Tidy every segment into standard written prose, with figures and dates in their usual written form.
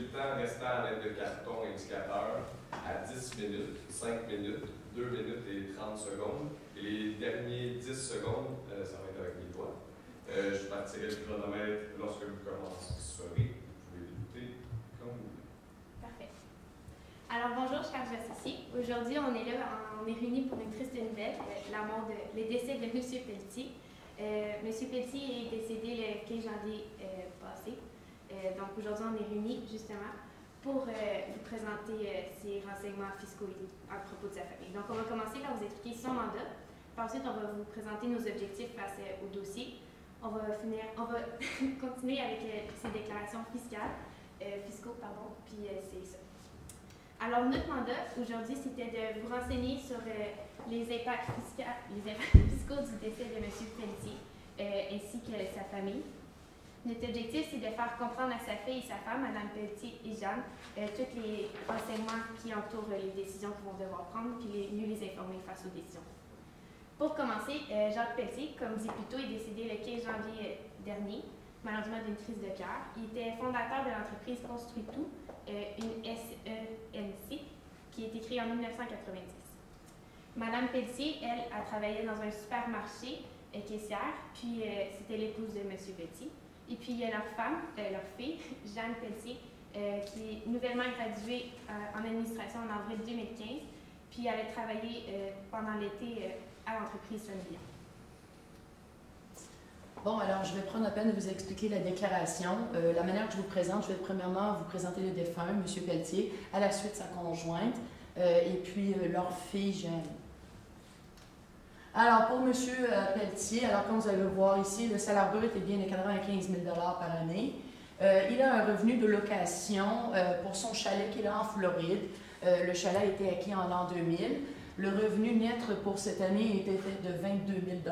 le temps restant à l'aide de carton indicateur à 10 minutes, 5 minutes, 2 minutes et 30 secondes. Et les derniers 10 secondes, ça va être avec mes doigts. Je partirai le chronomètre lorsque vous commencerez. Vous pouvez débuter comme vous voulez. Parfait. Alors bonjour chers associés. Aujourd'hui on est réunis pour une triste nouvelle, le décès de M. Pelletier. M. Pelletier est décédé le 15 janvier passé. Donc aujourd'hui on est réunis justement pour vous présenter ses renseignements fiscaux à propos de sa famille. Donc on va commencer par vous expliquer son mandat. Puis ensuite on va vous présenter nos objectifs face au dossier. On va continuer avec ses déclarations fiscaux, puis c'est ça. Alors, notre mandat aujourd'hui, c'était de vous renseigner sur les impacts fiscaux du décès de M. Pelletier ainsi que sa famille. Notre objectif, c'est de faire comprendre à sa fille et sa femme, Mme Pelletier et Jeanne, tous les renseignements qui entourent les décisions qu'ils vont devoir prendre, puis mieux les informer face aux décisions. Pour commencer, Jacques Pelletier, comme dit plus tôt, est décédé le 15 janvier dernier, malheureusement d'une crise de cœur. Il était fondateur de l'entreprise Construit Tout, une SENC, qui a été créée en 1990. Madame Pelletier, elle, a travaillé dans un supermarché caissière, puis c'était l'épouse de M. Pelletier. Et puis il y a leur femme, leur fille, Jeanne Pelletier, qui est nouvellement graduée en administration en avril 2015, puis elle a travaillé pendant l'été à l'entreprise familiale. Bon, alors je vais prendre la peine de vous expliquer la déclaration. La manière que je vous présente, je vais premièrement vous présenter le défunt, M. Pelletier, à la suite sa conjointe, et puis leur fille, Jeanne. Alors, pour M. Pelletier, alors comme vous allez le voir ici, le salaire brut est bien de 95 000 par année. Il a un revenu de location pour son chalet qu'il a en Floride. Le chalet a été acquis en l'an 2000. Le revenu net pour cette année était fait de 22 000 $.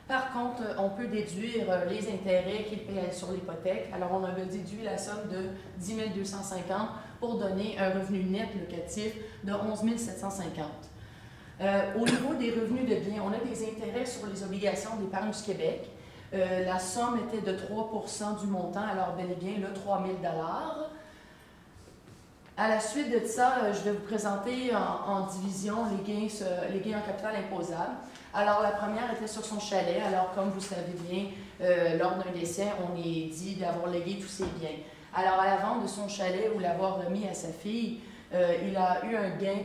Par contre, on peut déduire les intérêts qu'il paie sur l'hypothèque. Alors, on avait déduit la somme de 10 250 $ pour donner un revenu net locatif de 11 750 $. Au niveau des revenus de biens, on a des intérêts sur les obligations d'Épargne du Québec. La somme était de 3 % du montant, alors bel et bien le 3 000 $. À la suite de ça, je vais vous présenter en division les gains en capital imposable. Alors, la première était sur son chalet. Alors, comme vous savez bien, lors d'un décès, on est dit d'avoir légué tous ses biens. Alors, à la vente de son chalet ou l'avoir remis à sa fille, il a eu un gain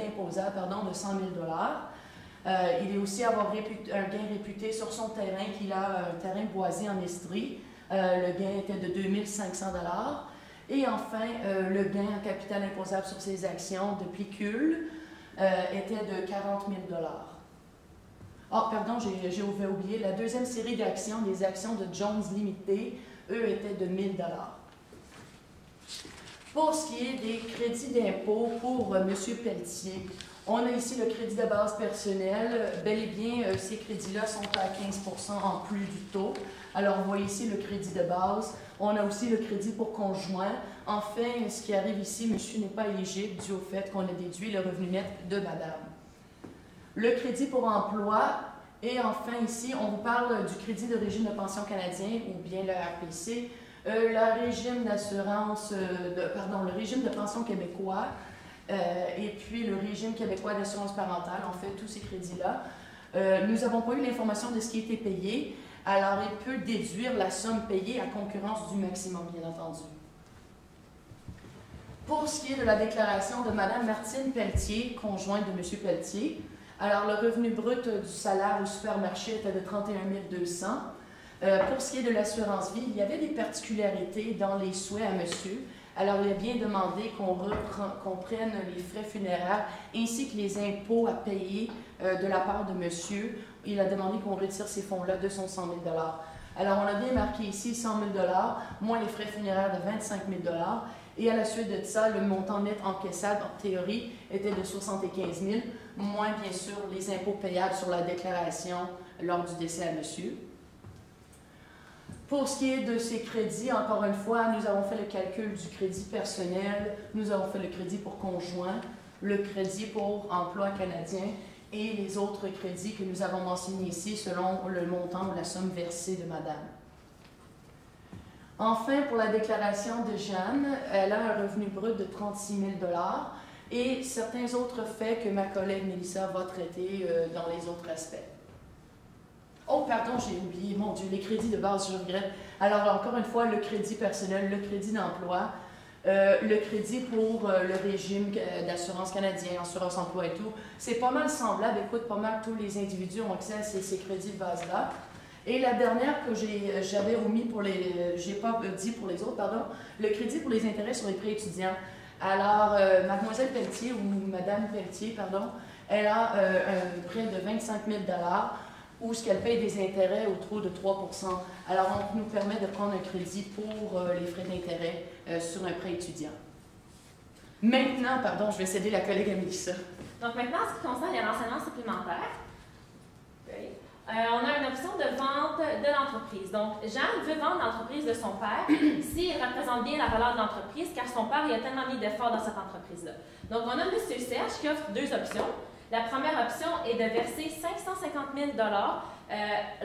imposable de 100 000 $. Il est aussi avoir un gain réputé sur son terrain, qu'il a un terrain boisé en Estrie. Le gain était de 2 500 $. Et enfin, le gain en capital imposable sur ses actions de Plicul était de 40 000 $. Ah, pardon, j'ai oublié, la deuxième série d'actions, les actions de Jones Limited, eux, étaient de 1 000 $. Pour ce qui est des crédits d'impôt pour M. Pelletier, on a ici le crédit de base personnel. Bel et bien, ces crédits-là sont à 15 % en plus du taux. Alors, vous voyez ici le crédit de base. On a aussi le crédit pour conjoint. Enfin, ce qui arrive ici, monsieur n'est pas éligible dû au fait qu'on a déduit le revenu net de madame. Le crédit pour emploi. Et enfin, ici, on vous parle du crédit de régime de pension canadien ou bien le RPC. Le régime d'assurance, le régime de pension québécois et puis le régime québécois d'assurance parentale, en fait, tous ces crédits-là. Nous n'avons pas eu l'information de ce qui était payé, alors il peut déduire la somme payée à concurrence du maximum, bien entendu. Pour ce qui est de la déclaration de Mme Martine Pelletier, conjointe de M. Pelletier, alors le revenu brut du salaire au supermarché était de 31 200 $. Pour ce qui est de l'assurance vie, il y avait des particularités dans les souhaits à monsieur. Alors, il a bien demandé qu'on prenne les frais funéraires ainsi que les impôts à payer de la part de monsieur. Il a demandé qu'on retire ces fonds-là de son 100 000 $. Alors, on a bien marqué ici 100 000 $, moins les frais funéraires de 25 000 $. Et à la suite de ça, le montant net encaissable, en théorie, était de 75 000 $, moins bien sûr les impôts payables sur la déclaration lors du décès à monsieur. Pour ce qui est de ces crédits, encore une fois, nous avons fait le calcul du crédit personnel, nous avons fait le crédit pour conjoint, le crédit pour emploi canadien et les autres crédits que nous avons mentionnés ici selon le montant ou la somme versée de madame. Enfin, pour la déclaration de Jeanne, elle a un revenu brut de 36 000 $ et certains autres faits que ma collègue Mélissa va traiter dans les autres aspects. Oh, pardon, j'ai oublié, mon Dieu, les crédits de base, je regrette. Alors, encore une fois, le crédit personnel, le crédit d'emploi, le crédit pour le régime d'assurance canadien, assurance emploi et tout, c'est pas mal semblable. Écoute, pas mal tous les individus ont accès à ces crédits de base-là. Et la dernière que j'avais omis pour les... j'ai pas dit pour les autres, pardon, le crédit pour les intérêts sur les prêts étudiants. Alors, Mademoiselle Pelletier, ou Madame Pelletier, pardon, elle a un prêt de 25 000 $ où ce qu'elle paye des intérêts autour de 3 %. Alors, on nous permet de prendre un crédit pour les frais d'intérêt sur un prêt étudiant. Maintenant, pardon, je vais céder la collègue à Mélissa. Donc maintenant, en ce qui concerne les renseignements supplémentaires, on a une option de vente de l'entreprise. Donc, Jeanne veut vendre l'entreprise de son père s'il représente bien la valeur de l'entreprise, car son père il a tellement mis d'efforts dans cette entreprise-là. Donc, on a M. Serge qui offre deux options. La première option est de verser 550 000 $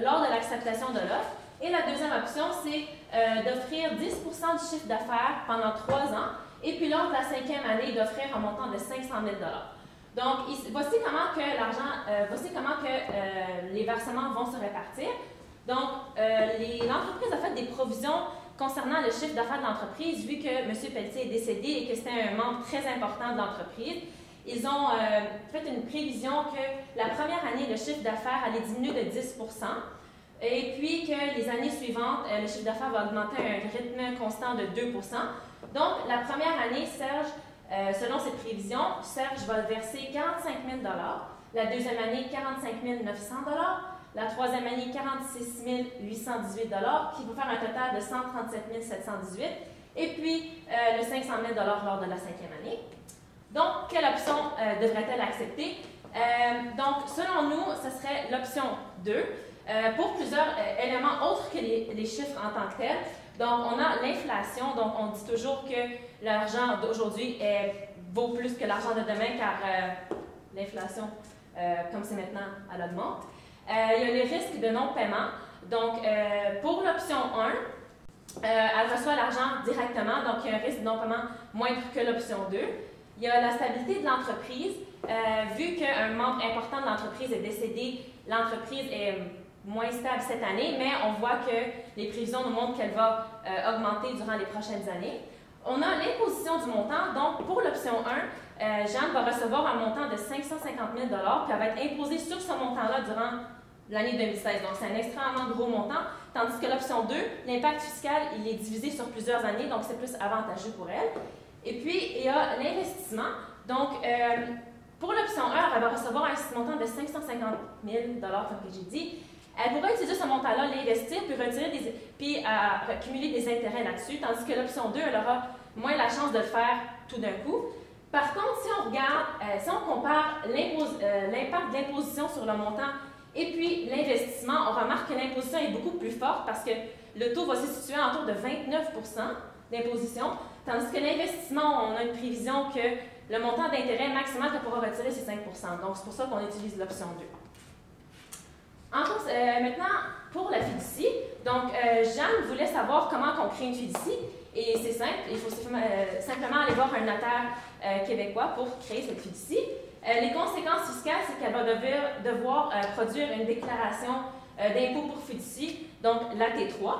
lors de l'acceptation de l'offre. Et la deuxième option, c'est d'offrir 10 % du chiffre d'affaires pendant 3 ans. Et puis, lors de la 5e année, d'offrir un montant de 500 000 $. Donc, voici comment que les versements vont se répartir. Donc, l'entreprise a fait des provisions concernant le chiffre d'affaires de l'entreprise, vu que M. Pelletier est décédé et que c'était un membre très important de l'entreprise. Ils ont fait une prévision que la première année, le chiffre d'affaires allait diminuer de 10 % et puis que les années suivantes, le chiffre d'affaires va augmenter à un rythme constant de 2 %. Donc, la première année, selon ces prévisions, Serge va verser 45 000 $, la deuxième année, 45 900 $, la troisième année, 46 818 $, qui va faire un total de 137 718 $, et puis le 500 000 $ lors de la 5e année. Donc, quelle option devrait-elle accepter? Donc, selon nous, ce serait l'option 2, pour plusieurs éléments autres que les chiffres en tant que tels. Donc, on a l'inflation. Donc, on dit toujours que l'argent d'aujourd'hui vaut plus que l'argent de demain, car l'inflation, comme c'est maintenant, elle augmente. Il y a les risques de non-paiement. Donc, pour l'option 1, elle reçoit l'argent directement, donc il y a un risque de non-paiement moindre que l'option 2. Il y a la stabilité de l'entreprise. Vu qu'un membre important de l'entreprise est décédé, l'entreprise est moins stable cette année, mais on voit que les prévisions nous montrent qu'elle va augmenter durant les prochaines années. On a l'imposition du montant. Donc, pour l'option 1, Jeanne va recevoir un montant de 550 000 $, puis elle va être imposée sur ce montant-là durant l'année 2016. Donc, c'est un extrêmement gros montant. Tandis que l'option 2, l'impact fiscal, il est divisé sur plusieurs années, donc c'est plus avantageux pour elle. Et puis, il y a l'investissement. Donc, pour l'option 1, elle va recevoir un montant de 550 000 $, comme j'ai dit. Elle pourra utiliser ce montant-là, l'investir, puis accumuler des intérêts là-dessus, tandis que l'option 2, elle aura moins la chance de le faire tout d'un coup. Par contre, si on regarde, si on compare l'impact de l'imposition sur le montant et puis l'investissement, on remarque que l'imposition est beaucoup plus forte parce que le taux va se situer autour de 29 % d'imposition, tandis que l'investissement, on a une prévision que le montant d'intérêt maximal qu'elle pourra retirer, c'est 5 %. Donc, c'est pour ça qu'on utilise l'option 2. Maintenant, pour la fiducie, donc Jeanne voulait savoir comment on crée une fiducie, et c'est simple, il faut simplement aller voir un notaire québécois pour créer cette fiducie. Les conséquences fiscales, c'est qu'elle va devoir produire une déclaration d'impôt pour fiducie, donc la T3.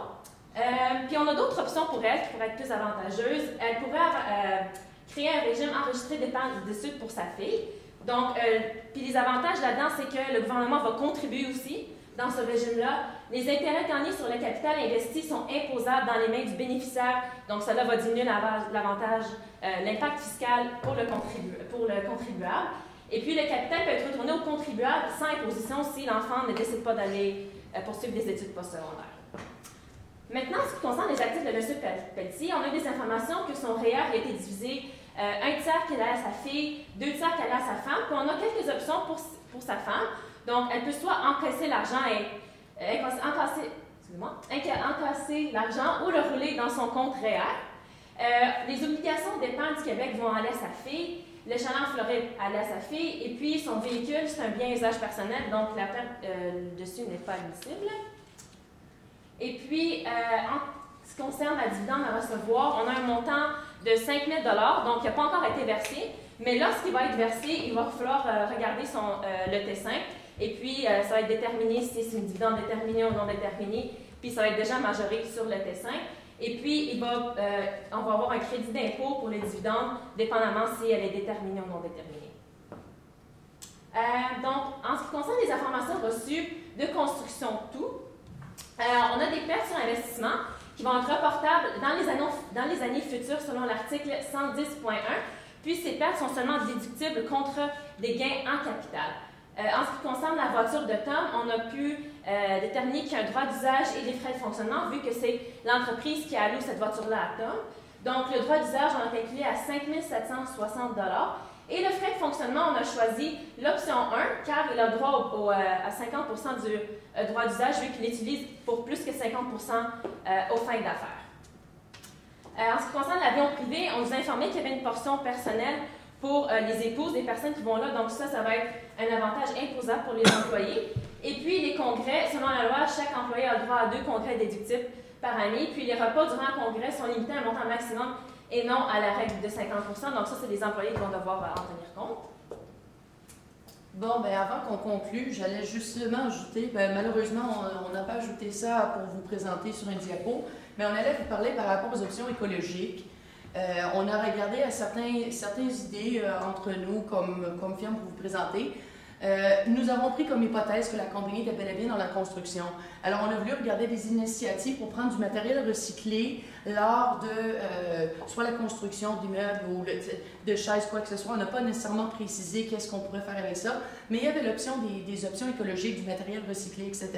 Puis on a d'autres options pour elle qui pourraient être plus avantageuses. Elle pourrait créer un régime enregistré d'épargne d'études pour sa fille. Donc, puis les avantages là-dedans, c'est que le gouvernement va contribuer aussi dans ce régime-là. Les intérêts gagnés sur le capital investi sont imposables dans les mains du bénéficiaire. Donc, cela va diminuer l'avantage, l'impact fiscal pour le contribuable. Et puis, le capital peut être retourné au contribuable sans imposition si l'enfant ne décide pas d'aller poursuivre des études postsecondaires. Maintenant, en ce qui concerne les actifs de M. Pelletier, on a des informations que son REER a été divisé un tiers qu'elle a à sa fille, 2 tiers qu'elle a à sa femme, puis on a quelques options pour sa femme. Donc, elle peut soit encaisser l'argent encaisser l'argent ou le rouler dans son compte REER. Les obligations d'épargne du Québec vont aller à sa fille, le chalet en Floride aller à sa fille, et puis son véhicule, c'est un bien usage personnel, donc la perte dessus n'est pas admissible. Et puis, ce qui concerne la dividende à recevoir, on a un montant de 5 000 $, donc il n'a pas encore été versé, mais lorsqu'il va être versé, il va falloir regarder le T5, et puis ça va être déterminé si c'est une dividende déterminée ou non déterminée, puis ça va être déjà majoré sur le T5. Et puis, on va avoir un crédit d'impôt pour les dividendes, dépendamment si elle est déterminée ou non déterminée. Donc, en ce qui concerne les informations reçues de construction tout, on a des pertes sur investissement qui vont être reportables dans les années futures selon l'article 110.1, puis ces pertes sont seulement déductibles contre des gains en capital. En ce qui concerne la voiture de Tom, on a pu déterminer qu'il y a un droit d'usage et des frais de fonctionnement, vu que c'est l'entreprise qui alloue cette voiture-là à Tom. Donc, le droit d'usage, on l'a calculé à 5 760 $. Et le frais de fonctionnement, on a choisi l'option 1, car il a le droit à 50 % du droit d'usage, vu qu'il l'utilise pour plus que 50 % aux fins d'affaires. En ce qui concerne l'avion privé, on nous a informé qu'il y avait une portion personnelle pour les épouses des personnes qui vont là. Donc ça va être un avantage imposable pour les employés. Et puis les congrès, selon la loi, chaque employé a le droit à 2 congrès déductibles par année. Puis les repas durant le congrès sont limités à un montant maximum et non à la règle de 50 %. Donc ça, c'est les employés qui vont devoir en tenir compte. Bon, bien, avant qu'on conclue, j'allais justement ajouter, malheureusement, on n'a pas ajouté ça pour vous présenter sur un diapo, mais on allait vous parler par rapport aux options écologiques. On a regardé à certaines idées entre nous comme firme pour vous présenter. Nous avons pris comme hypothèse que la compagnie était bel et bien dans la construction. Alors, on a voulu regarder des initiatives pour prendre du matériel recyclé lors de soit la construction d'immeubles ou de chaises, quoi que ce soit. On n'a pas nécessairement précisé qu'est-ce qu'on pourrait faire avec ça, mais il y avait l'option des options écologiques, du matériel recyclé, etc.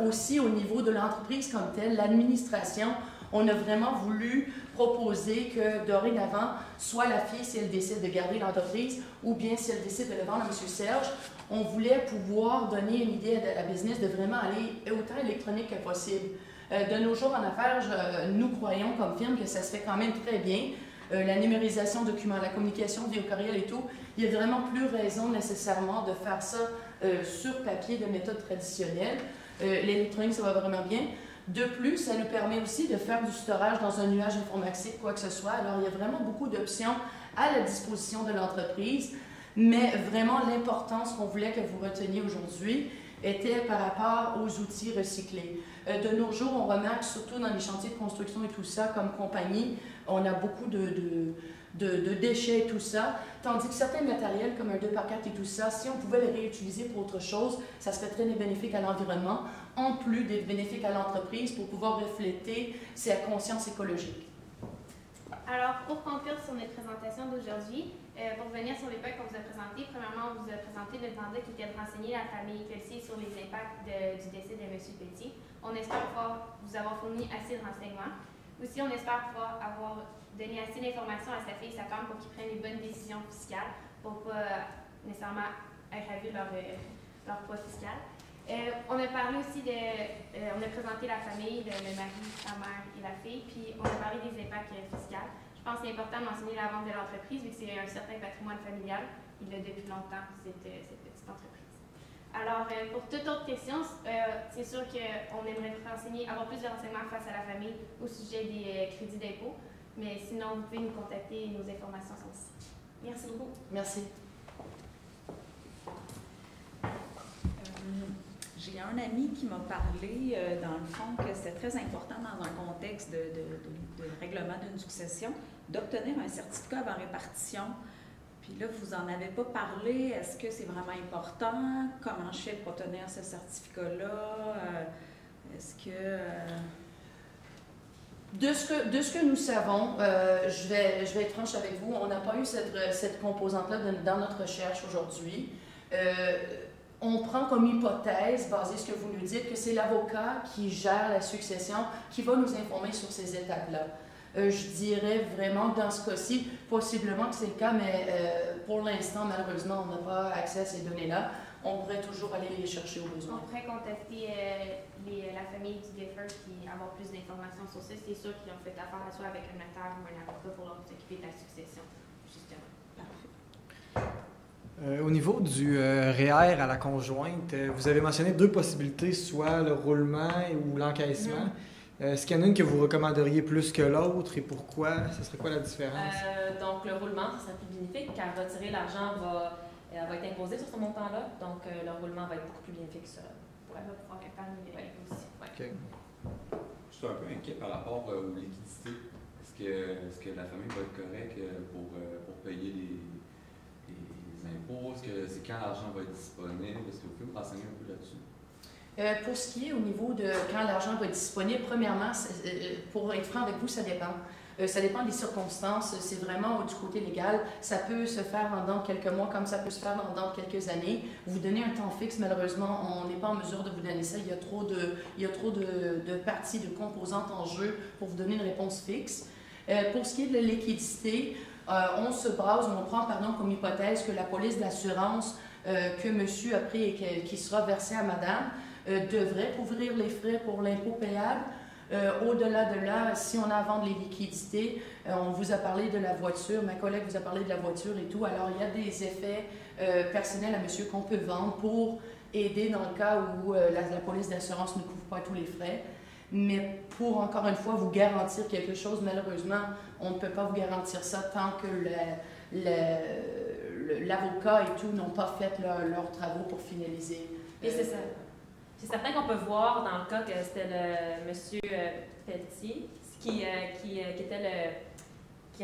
Aussi, au niveau de l'entreprise comme telle, l'administration, on a vraiment voulu proposer que dorénavant, soit la fille, si elle décide de garder l'entreprise, ou bien si elle décide de le vendre à M. Serge, on voulait pouvoir donner une idée à la business de vraiment aller autant électronique que possible. De nos jours en affaires, nous croyons comme firme que ça se fait quand même très bien. La numérisation de documents, la communication via courriel et tout, il n'y a vraiment plus raison nécessairement de faire ça sur papier de méthode traditionnelle. L'électronique, ça va vraiment bien. De plus, ça nous permet aussi de faire du storage dans un nuage informatique, quoi que ce soit. Alors, il y a vraiment beaucoup d'options à la disposition de l'entreprise, mais vraiment l'importance qu'on voulait que vous reteniez aujourd'hui était par rapport aux outils recyclés. De nos jours, on remarque, surtout dans les chantiers de construction et tout ça, comme compagnie, on a beaucoup de déchets et tout ça, tandis que certains matériels comme un 2x4 et tout ça, si on pouvait les réutiliser pour autre chose, ça serait très bénéfique à l'environnement, en plus d'être bénéfique à l'entreprise pour pouvoir refléter sa conscience écologique. Alors, pour conclure sur notre présentation d'aujourd'hui, pour revenir sur les points qu'on vous a présentés, premièrement, on vous a présenté le mandat qui était de renseigner la famille Pelletier sur les impacts du décès de M. Pelletier. On espère pouvoir vous avoir fourni assez de renseignements. Aussi, on espère pouvoir avoir donné assez d'informations à sa fille et sa femme pour qu'ils prennent les bonnes décisions fiscales pour ne pas nécessairement aggraver leur poids fiscal. On a parlé aussi on a présenté la famille, le mari, la mère et la fille, puis on a parlé des impacts fiscaux. Je pense que c'est important de mentionner la vente de l'entreprise, vu que c'est un certain patrimoine familial. Il a depuis longtemps, cette petite entreprise. Alors, pour toute autre question, c'est sûr qu'on aimerait avoir plus de renseignements face à la famille au sujet des crédits d'impôt, mais sinon, vous pouvez nous contacter, nos informations sont ici. Merci beaucoup. Merci. J'ai un ami qui m'a parlé, dans le fond, que c'était très important dans un contexte de règlement d'une succession d'obtenir un certificat avant répartition. Puis là, vous n'en avez pas parlé. Est-ce que c'est vraiment important? Comment je fais pour obtenir ce certificat-là? Est-ce que... De ce que nous savons, je vais être franche avec vous, on n'a pas eu cette composante-là dans notre recherche aujourd'hui. On prend comme hypothèse, basée sur ce que vous nous dites, que c'est l'avocat qui gère la succession qui va nous informer sur ces étapes-là. Je dirais vraiment que dans ce cas-ci, possiblement que c'est le cas, mais pour l'instant, malheureusement, on n'a pas accès à ces données-là. On pourrait toujours aller les chercher au besoin. On pourrait contacter la famille du défunt qui avoir plus d'informations sur ça. C'est sûr qu'ils ont fait affaire à soit avec un notaire ou un avocat pour leur s'occuper de la succession, justement. Parfait. Au niveau du REER à la conjointe, vous avez mentionné 2 possibilités, soit le roulement ou l'encaissement. Est-ce qu'il y en a une que vous recommanderiez plus que l'autre et pourquoi? Ce serait quoi la différence? Donc, le roulement, ça serait plus bénéfique car retirer l'argent va être imposé sur ce montant-là. Donc, le roulement va être beaucoup plus bénéfique pour elle. Elle va pouvoir épargner aussi. Ouais. OK. Je suis un peu inquiet par rapport aux liquidités. Est-ce que la famille va être correcte pour payer les impôts? C'est quand l'argent va être disponible? Est-ce que vous pouvez me renseigner un peu là-dessus? Pour ce qui est au niveau de quand l'argent va être disponible, premièrement, pour être franc avec vous, ça dépend. Ça dépend des circonstances. C'est vraiment du côté légal. Ça peut se faire dans quelques mois, comme ça peut se faire dans quelques années. Vous donnez un temps fixe, malheureusement, on n'est pas en mesure de vous donner ça. Il y a trop de parties, de composantes en jeu pour vous donner une réponse fixe. Pour ce qui est de la liquidité, on se base, on prend comme hypothèse que la police d'assurance que monsieur a pris et qui sera versée à madame devrait couvrir les frais pour l'impôt payable. Au-delà de là, si on a à vendre les liquidités, on vous a parlé de la voiture, ma collègue vous a parlé de la voiture et tout. Alors, il y a des effets personnels à monsieur qu'on peut vendre pour aider dans le cas où la police d'assurance ne couvre pas tous les frais. Mais pour, encore une fois, vous garantir quelque chose, malheureusement, on ne peut pas vous garantir ça tant que l'avocat et tout n'ont pas fait leurs travaux pour finaliser. Et c'est ça. C'est certain qu'on peut voir dans le cas que c'était le monsieur Pelletier qui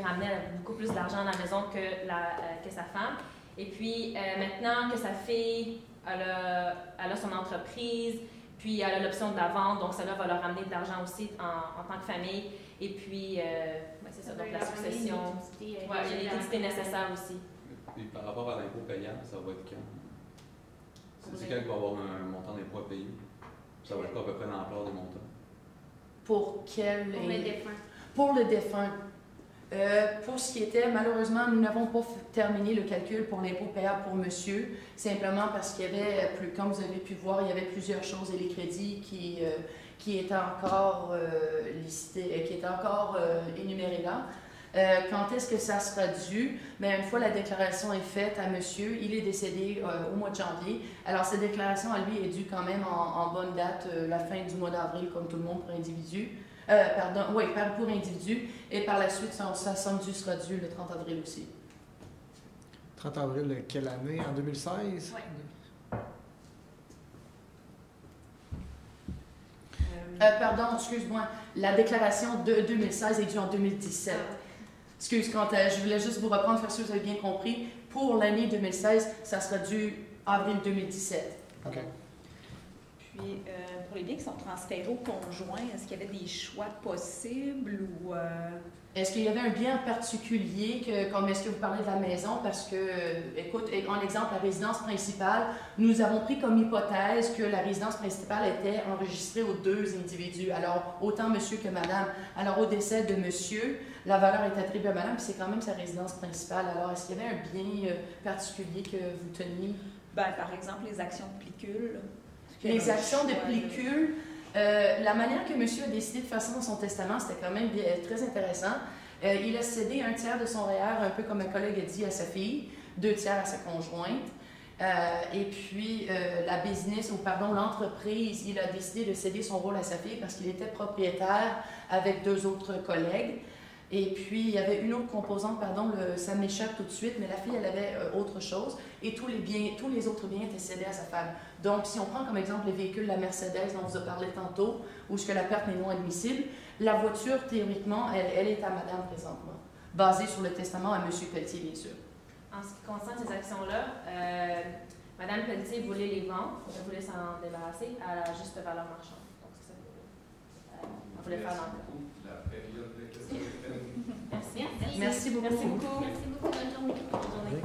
ramenait beaucoup plus d'argent à la maison que sa femme. Et puis maintenant que sa fille elle a son entreprise, puis elle a l'option de la vente, donc cela va leur ramener de l'argent aussi en tant que famille. Et puis, c'est ça, donc la succession. Il y a les liquidités nécessaires aussi. Et par rapport à l'impôt payable, ça va être quand? C'est quand il va y avoir un montant d'impôt à payer? Ça va être quoi à peu près l'ampleur des montants? Pour quel... Pour les défunts. Pour le défunt. Pour ce qui était, malheureusement, nous n'avons pas terminé le calcul pour l'impôt payable pour monsieur, simplement parce qu'il y avait, comme vous avez pu voir, il y avait plusieurs choses et les crédits qui étaient encore listés, qui étaient encore énumérés là. Quand est-ce que ça sera dû? Bien, une fois la déclaration est faite à monsieur, il est décédé au mois de janvier. Alors, cette déclaration à lui est due quand même en bonne date, la fin du mois d'avril, comme tout le monde pour individu. Pour individu. Et par la suite, sa somme due sera due le 30 avril aussi. 30 avril de quelle année? En 2016? Oui. Excuse-moi. La déclaration de 2016 est due en 2017. Excuse, je voulais juste vous reprendre, faire sûr que vous avez bien compris. Pour l'année 2016, ça sera dû avril 2017. OK. Puis, pour les biens qui sont transférés au conjoint, est-ce qu'il y avait des choix possibles ou... Est-ce qu'il y avait un bien particulier, comme est-ce que vous parlez de la maison? Parce que, écoute, en exemple, la résidence principale, nous avons pris comme hypothèse que la résidence principale était enregistrée aux deux individus, alors autant monsieur que madame. Alors, au décès de monsieur, la valeur est attribuée à madame, puis c'est quand même sa résidence principale. Alors, est-ce qu'il y avait un bien particulier que vous teniez? Ben, par exemple, les actions de plicule. Les actions de plicule, la manière que monsieur a décidé de faire ça dans son testament, c'était quand même très intéressant. Il a cédé 1/3 de son REER, un peu comme ma collègue a dit, à sa fille, 2/3 à sa conjointe. Et puis, l'entreprise, il a décidé de céder son rôle à sa fille parce qu'il était propriétaire avec 2 autres collègues. Et puis, il y avait une autre composante, ça m'échappe tout de suite, mais la fille, elle avait autre chose. Et tous les autres biens étaient cédés à sa femme. Donc, si on prend comme exemple les véhicules, la Mercedes dont on vous a parlé tantôt, où la perte n'est non admissible, la voiture, théoriquement, elle est à madame présentement, basée sur le testament à M. Pelletier, bien sûr. En ce qui concerne ces actions-là, Mme Pelletier voulait les vendre, elle voulait s'en débarrasser à la juste valeur marchande. Donc, c'est ça. Elle voulait faire l'emploi. La période de questions. Merci. Merci beaucoup. Merci beaucoup. Bonne journée. Bonne journée.